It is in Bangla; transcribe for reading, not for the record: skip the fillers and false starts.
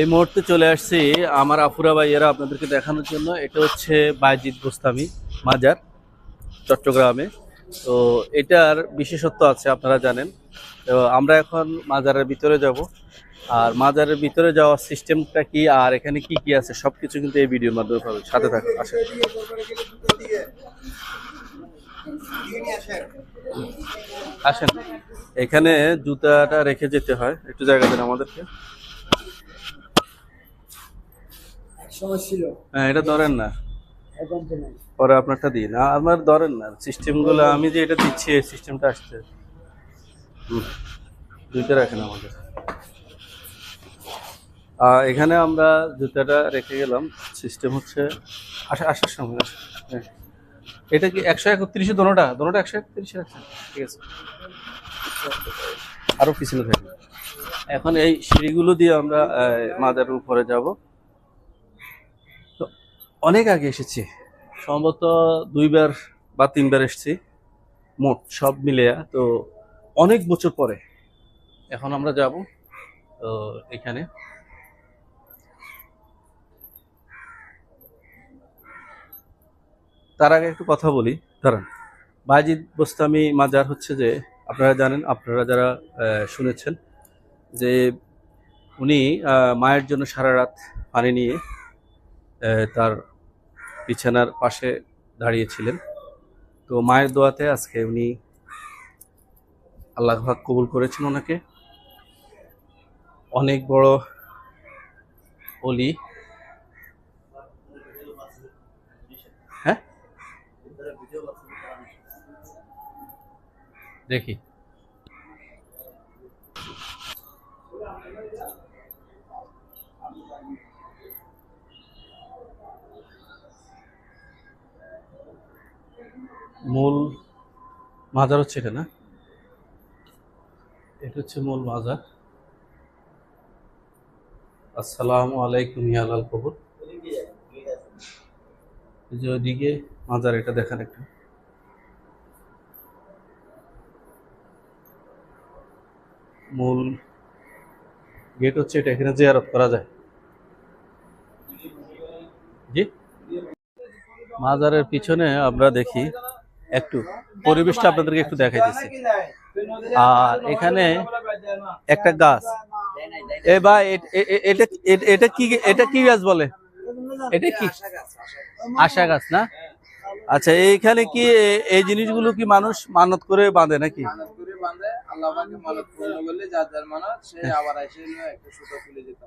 এই মুহূর্তে চলে আসছি আমার আফুরা ভাইয়েরা আপনাদেরকে দেখানোর জন্য। এটা হচ্ছে বায়েজিদ বোস্তামি মাজার, চট্টগ্রামে। তো এটার বিশেষত্ব আছে, আপনারা জানেন। তো আমরা এখন মাজারের ভিতরে যাব, আর মাজারের ভিতরে যাওয়ার সিস্টেমটা কি আর এখানে কি কি আছে সবকিছু কিন্তু এই ভিডিওর মাধ্যমে পাবেন। সাথে থাকুন, আসেন আসেন। এখানে জুতাটা রেখে যেতে হয়, একটু জায়গা দেন আমাদেরকে। হ্যাঁ, এটা ধরেন না, পরে আপনারটা দিন। আমার ধরেন না, সিস্টেম গুলো আমি যে এটা দিচ্ছি এই সিস্টেমটা আসছে। দুইটা রাখেন আমাদের। এখানে আমরা জুতাটা রেখে গেলাম। সিস্টেম হচ্ছে আসার সময় হ্যাঁ। এটা কি 131-এ? দোনোটা 131-এ রাখছেন? ঠিক আছে, আরো পিছনে থাকবে। এখন এই সিঁড়িগুলো দিয়ে আমরা মাজারের উপরে যাব। তো অনেক আগে এসেছি, সম্ভবত 2বার বা 3বার এসেছি মোট সব মিলিয়ে। তো অনেক বছর পরে এখন আমরা যাব। তো এখানে তার আগে একটু কথা বলি, দাঁড়ান। বায়েজিদ বোস্তামি মাজার হচ্ছে যে, আপনারা জানেন, আপনারা যারা শুনেছেন যে উনি মায়ের জন্য সারা রাত পানি নিয়ে তার বিছানার পাশে দাঁড়িয়েছিলেন। তো মায়ের দোয়াতে আজকে উনি আল্লাহ পাক কবুল করেছেন ওনাকে। অনেক বড় অলি। হ্যাঁ, দেখি। মূল মাজার হচ্ছে এটা না? এটা হচ্ছে মূল মাজার। আসসালামু আলাইকুম ইয়ালাল কবর। এই যে ওইদিকে মাজার, এটা দেখেন একটু। মূল গেট হচ্ছে এটা, এখানে জিয়ারত করা যায়। জি, মাজারের পিছনে আমরা দেখি একটু পরিবেশটা আপনাদেরকে একটু দেখাইতেছি। আর এখানে একটা গাছ, এ ভাই এটা এটা কি, এটা কি গাছ বলে? এটা কি আশা গাছ না? আচ্ছা, এইখানে কি এই জিনিসগুলো কি মানুষ মানত করে বাঁধে নাকি? আল্লাহ পাকে মানত পূর্ণ করলে যার যার মানত সে আবার এসে একটা সুতা তুলে যেত।